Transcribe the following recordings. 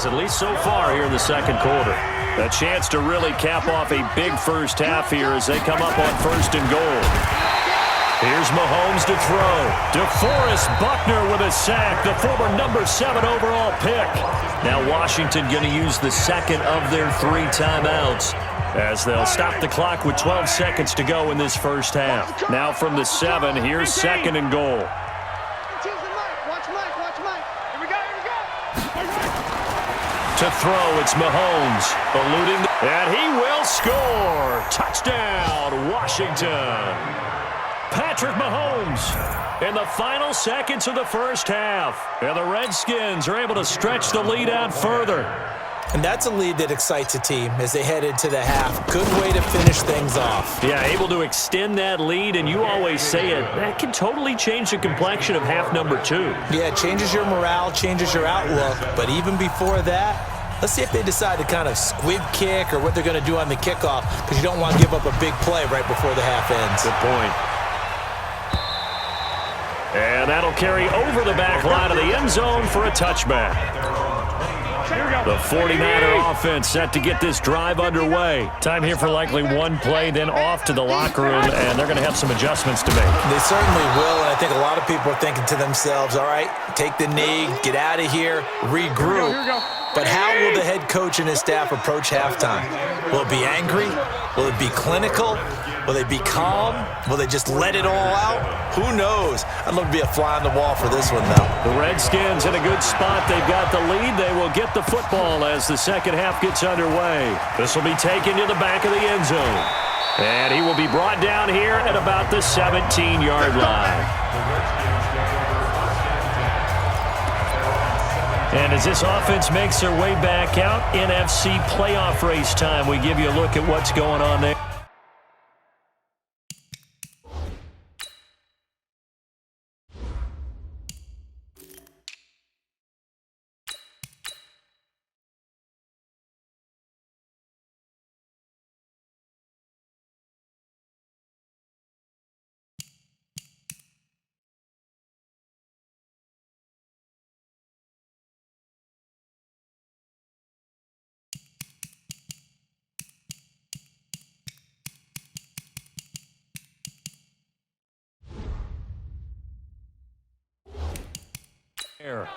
at least so far here in the second quarter. A chance to really cap off a big first half here as they come up on 1st and goal. Here's Mahomes to throw. DeForest Buckner with a sack, the former number 7 overall pick. Now Washington going to use the second of their 3 timeouts as they'll stop the clock with 12 seconds to go in this first half. Now from the 7, here's 2nd and goal. To throw, it's Mahomes, eluding, and he will score. Touchdown, Washington. Patrick Mahomes in the final seconds of the first half. And the Redskins are able to stretch the lead out further. And that's a lead that excites a team as they head into the half. Good way to finish things off. Yeah, able to extend that lead, and you always say it, that can totally change the complexion of half number 2. Yeah, it changes your morale, changes your outlook. But even before that, let's see if they decide to kind of squib kick or what they're going to do on the kickoff, because you don't want to give up a big play right before the half ends. Good point. And that'll carry over the back line of the end zone for a touchback. The 49er offense set to get this drive underway. Time here for likely one play, then off to the locker room, and they're going to have some adjustments to make. They certainly will, and I think a lot of people are thinking to themselves, all right, take the knee, get out of here, regroup. But how will the head coach and his staff approach halftime? Will it be angry? Will it be clinical? Will they be calm? Will they just let it all out? Who knows? I'd love to be a fly on the wall for this one, though. The Redskins in a good spot. They've got the lead. They will get the football as the second half gets underway. This will be taken to the back of the end zone. And he will be brought down here at about the 17-yard line. And as this offense makes their way back out, NFC playoff race time, we give you a look at what's going on there.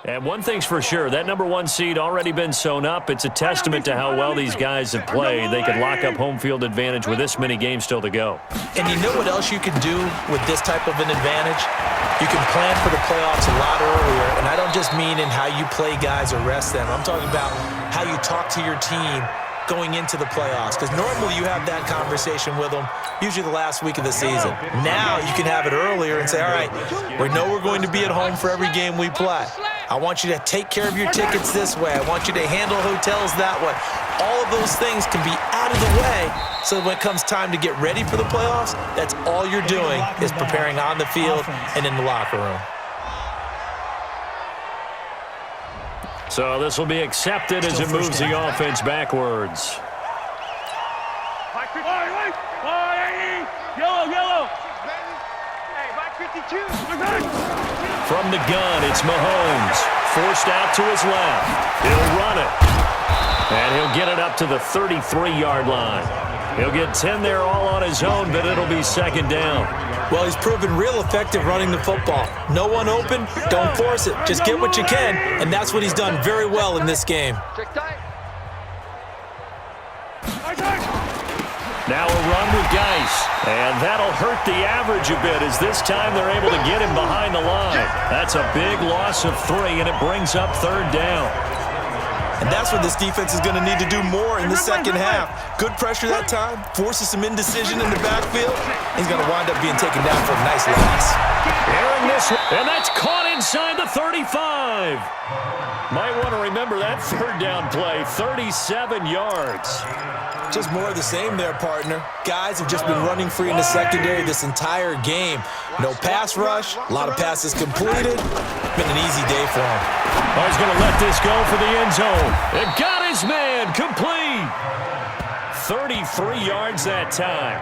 And one thing's for sure, that number 1 seed already been sewn up. It's a testament to how well these guys have played. They could lock up home field advantage with this many games still to go. And you know what else you can do with this type of an advantage? You can plan for the playoffs a lot earlier, and I don't just mean in how you play guys or rest them. I'm talking about how you talk to your team going into the playoffs, because normally you have that conversation with them usually the last week of the season. Now you can have it earlier and say, all right, we know we're going to be at home for every game we play. I want you to take care of your tickets this way. I want you to handle hotels that way. All of those things can be out of the way, so when it comes time to get ready for the playoffs, that's all you're doing is preparing on the field and in the locker room. So this will be accepted as it moves the offense backwards. From the gun, it's Mahomes. Forced out to his left. He'll run it. And he'll get it up to the 33-yard line. He'll get 10 there all on his own, but it'll be second down. Well, he's proven real effective running the football. No one open, don't force it. Just get what you can, and that's what he's done very well in this game. Now a run with Geis, and that'll hurt the average a bit as this time they're able to get him behind the line. That's a big loss of 3, and it brings up third down. And that's what this defense is going to need to do more in the second half. Good pressure that time, forces some indecision in the backfield. He's going to wind up being taken down for a nice loss. Airing this, and that's caught inside the 35. Might want to remember that third down play, 37 yards. Just more of the same there, partner. Guys have just been running free in the secondary this entire game. No pass rush, a lot of passes completed. Been an easy day for him. Oh, he's going to let this go for the end zone. It got his man, complete. 33 yards that time.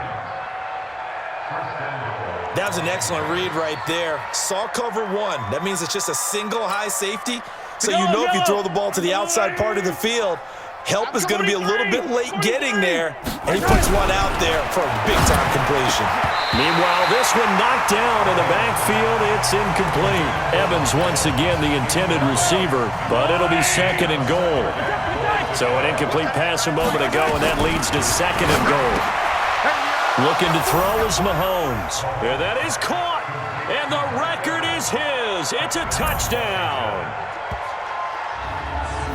That was an excellent read right there. Saw cover 1. That means it's just a single high safety. So you know if you throw the ball to the outside part of the field, help is going to be a little bit late getting there, and he puts one out there for a big-time completion. Meanwhile, this one knocked down in the backfield. It's incomplete. Evans once again the intended receiver, but it'll be 2nd and goal. So an incomplete pass a moment ago, and that leads to 2nd and goal. Looking to throw is Mahomes. And that is caught, and the record is his. It's a touchdown.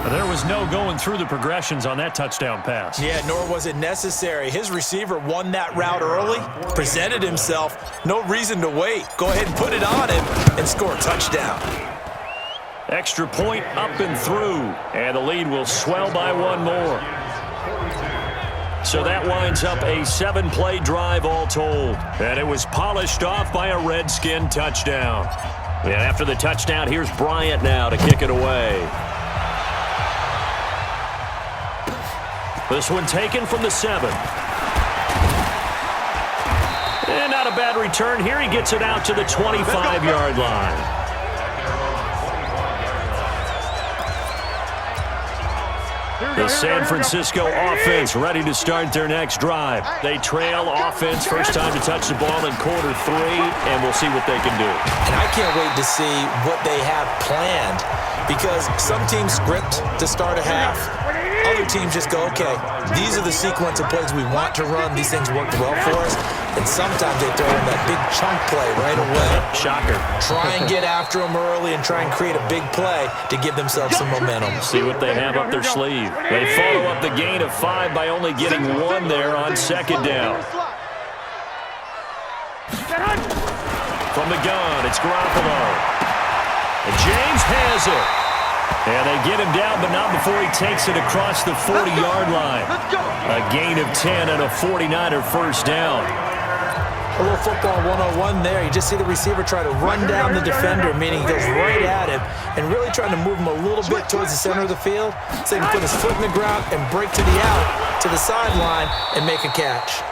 There was no going through the progressions on that touchdown pass. Yeah, nor was it necessary. His receiver won that route early, presented himself. No reason to wait. Go ahead and put it on him and score a touchdown. Extra point up and through, and the lead will swell by one more. So that winds up a 7-play drive all told. And it was polished off by a Redskin touchdown. And after the touchdown, here's Bryant now to kick it away. This one taken from the 7. And not a bad return here. He gets it out to the 25-yard line. The San Francisco offense ready to start their next drive. They trail offense, first time to touch the ball in quarter 3, and we'll see what they can do. And I can't wait to see what they have planned, because some teams script to start a half. Other teams just go, okay, these are the sequence of plays we want to run. These things worked well for us. And sometimes they throw in that big chunk play right away. Shocker. Try and get after them early and try and create a big play to give themselves some momentum. See what they have up their sleeve. They follow up the gain of 5 by only getting 1 there on 2nd down. From the gun, it's Garoppolo. And James has it. And they get him down, but not before he takes it across the 40-yard line. A gain of 10 and a 49er first down. A little football 101 there. You just see the receiver try to run down the defender, meaning he goes right at him, and really trying to move him a little bit towards the center of the field so he can put his foot in the ground and break to the out, to the sideline, and make a catch.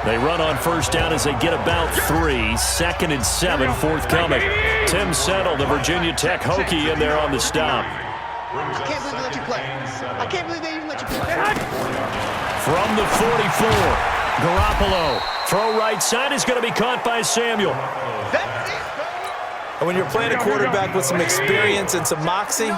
They run on first down as they get about 3. 2nd and 7 forthcoming. Tim Settle, the Virginia Tech Hokie, in there on the stop. I can't believe they let you play. I can't believe they even let you play. From the 44, Garoppolo. Throw right side is going to be caught by Samuel. And when you're playing a quarterback with some experience and some moxie,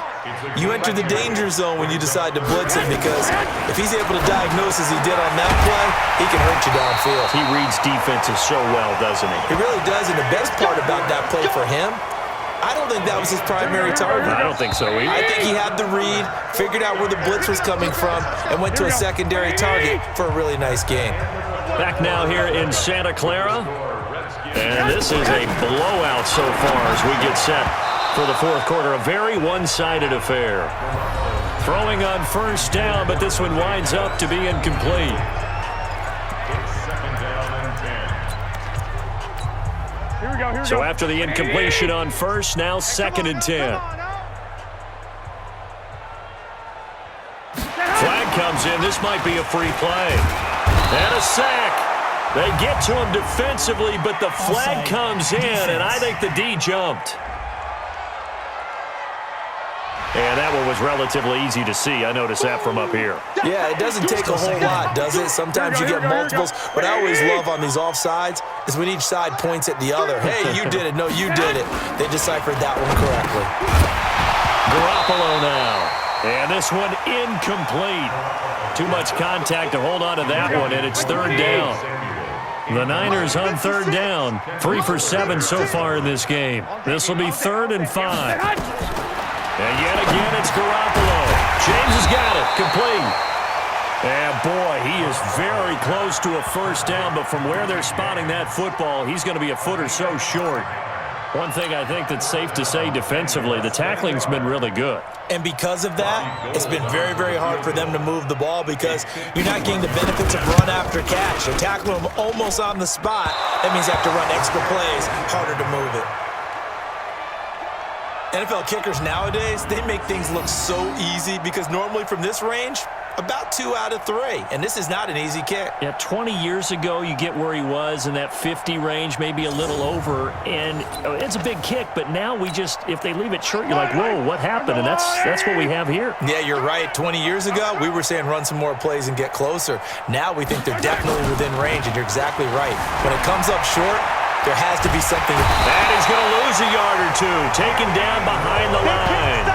you enter the danger zone when you decide to blitz him, because if he's able to diagnose as he did on that play, he can hurt you downfield. He reads defenses so well, doesn't he? He really does, and the best part about that play for him, I don't think that was his primary target. I don't think so either. I think he had the read, figured out where the blitz was coming from, and went to a secondary target for a really nice gain. Back now here in Santa Clara. And this is a blowout so far as we get set for the 4th quarter. A very one-sided affair. Throwing on first down, but this one winds up to be incomplete. So after the incompletion on first, now 2nd and 10. Flag comes in. This might be a free play. And a sack. They get to him defensively, but the flag comes in, and I think the D jumped. And that one was relatively easy to see. I noticed that from up here. Yeah, it doesn't take a whole lot, does it? Sometimes you get multiples. What I always love on these offsides is when each side points at the other. Hey, you did it. No, you did it. They deciphered that one correctly. Garoppolo now. And this one incomplete. Too much contact to hold on to that one, and it's 3rd down. The Niners on 3rd down. 3 for 7 so far in this game. This will be 3rd and 5. And yet again, it's Garoppolo. James has got it. Complete. And boy, he is very close to a first down, but from where they're spotting that football, he's going to be a foot or so short. One thing I think that's safe to say defensively, the tackling's been really good. And because of that, it's been very, very hard for them to move the ball, because you're not getting the benefits of run after catch. They're tackling them almost on the spot. That means you have to run extra plays, harder to move it. NFL kickers nowadays, they make things look so easy, because normally from this range, About 2 out of 3, and this is not an easy kick. Yeah, 20 years ago, you get where he was in that 50 range, maybe a little over, and it's a big kick, but now if they leave it short, you're like, whoa, what happened? And that's what we have here. Yeah, you're right. 20 years ago, we were saying run some more plays and get closer. Now we think they're definitely within range, and you're exactly right. When it comes up short, there has to be something. And he's going to lose a yard or two, taken down behind the line.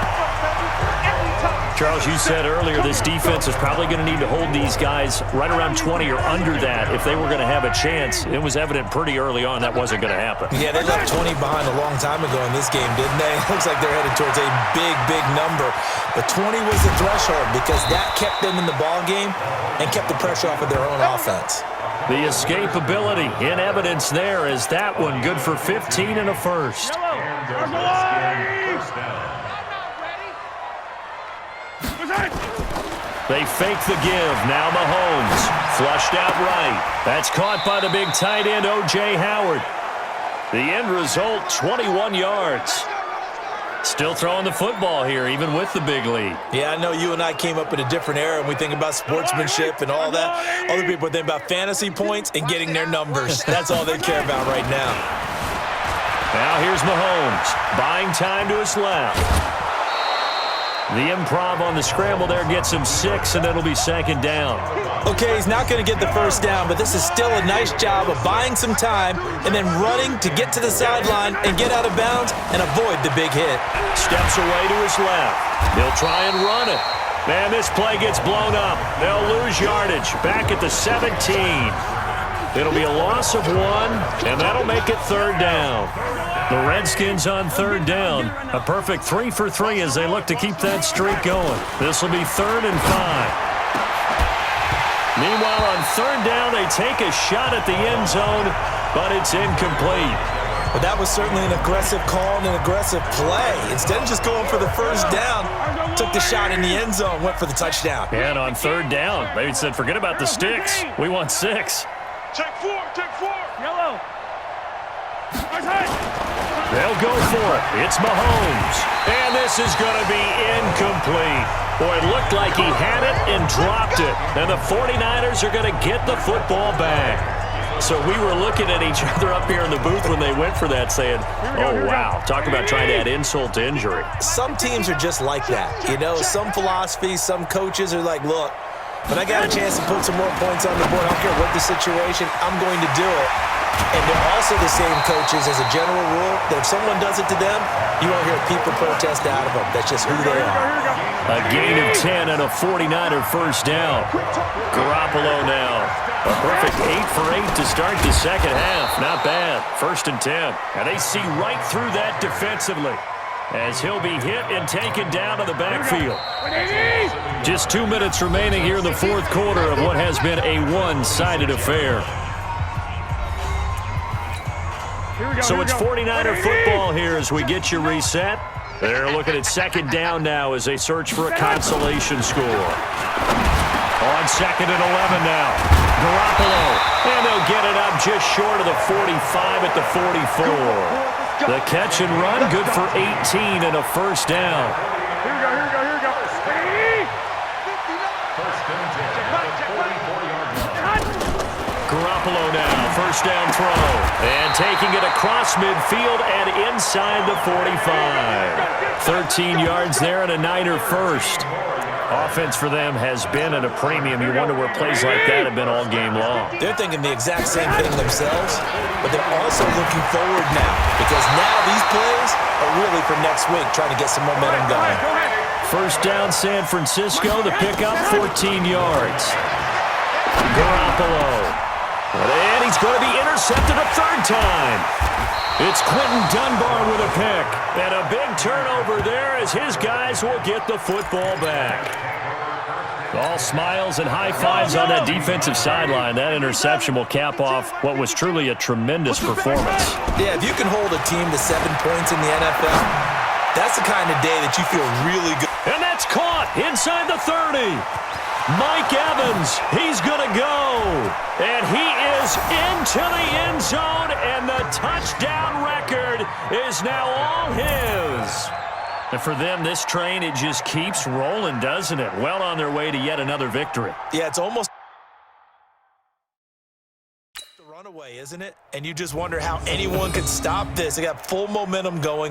Charles, you said earlier this defense is probably going to need to hold these guys right around 20 or under that if they were going to have a chance. It was evident pretty early on that wasn't going to happen. Yeah, they left 20 behind a long time ago in this game, didn't they? It looks like they're headed towards a big, big number. But 20 was the threshold because that kept them in the ball game and kept the pressure off of their own offense. The escapability in evidence there is that one good for 15 and a first. They fake the give. Now Mahomes. Flushed out right. That's caught by the big tight end, O.J. Howard. The end result, 21 yards. Still throwing the football here, even with the big lead. Yeah, I know you and I came up in a different era, and we think about sportsmanship and all that. Other people think about fantasy points and getting their numbers. That's all they care about right now. Now here's Mahomes. Buying time to his left. The improv on the scramble there gets him 6, and it'll be second down. Okay, he's not going to get the first down, but this is still a nice job of buying some time and then running to get to the sideline and get out of bounds and avoid the big hit. Steps away to his left. He'll try and run it. Man, this play gets blown up. They'll lose yardage. Back at the 17. It'll be a loss of 1, and that'll make it third down. The Redskins on third down. A perfect 3 for 3 as they look to keep that streak going. This will be 3rd and 5. Meanwhile, on third down, they take a shot at the end zone, but it's incomplete. But that was certainly an aggressive call and an aggressive play. Instead of just going for the first down, took the shot in the end zone, went for the touchdown. And on third down, they said, forget about the sticks. We want 6. Check 4, yellow. They'll go for it. It's Mahomes. And this is going to be incomplete. Boy, it looked like he had it and dropped it. And the 49ers are going to get the football back. So we were looking at each other up here in the booth when they went for that saying, oh, wow. Talk about trying to add insult to injury. Some teams are just like that. You know, some philosophies, some coaches are like, look, when I got a chance to put some more points on the board, I don't care what the situation, I'm going to do it. And they're also the same coaches as a general rule that if someone does it to them, you won't hear people protest out of them. That's just who they are. A gain of 10 and a 49er first down. Garoppolo now. A perfect 8 for 8 to start the second half. Not bad. 1st and 10. And they see right through that defensively as he'll be hit and taken down to the backfield. Just 2 minutes remaining here in the fourth quarter of what has been a one-sided affair. So it's 49er football here as we get you reset. They're looking at second down now as they search for a consolation score. On 2nd and 11 now. Garoppolo. And they'll get it up just short of the 45 at the 44. The catch and run good for 18 and a first down. Here we go. Garoppolo now, first down throw. And taking it across midfield and inside the 45. 13 yards there and a Niner first. Offense for them has been at a premium. You wonder where plays like that have been all game long. They're thinking the exact same thing themselves, but they're also looking forward now because now these plays are really for next week, trying to get some momentum going. First down San Francisco, the pickup 14 yards. Garoppolo. And he's going to be intercepted a third time. It's Quentin Dunbar with a pick. And a big turnover there as his guys will get the football back. All smiles and high fives on that defensive sideline. That interception will cap off what was truly a tremendous performance. Yeah, if you can hold a team to 7 points in the NFL, that's the kind of day that you feel really good. And that's caught inside the 30. Mike Evans, he's going to go. And he is into the end zone, and the touchdown record is now all his. And for them, this train, it just keeps rolling, doesn't it? Well on their way to yet another victory. Yeah, it's almost a runaway, isn't it? And you just wonder how anyone could stop this. They got full momentum going.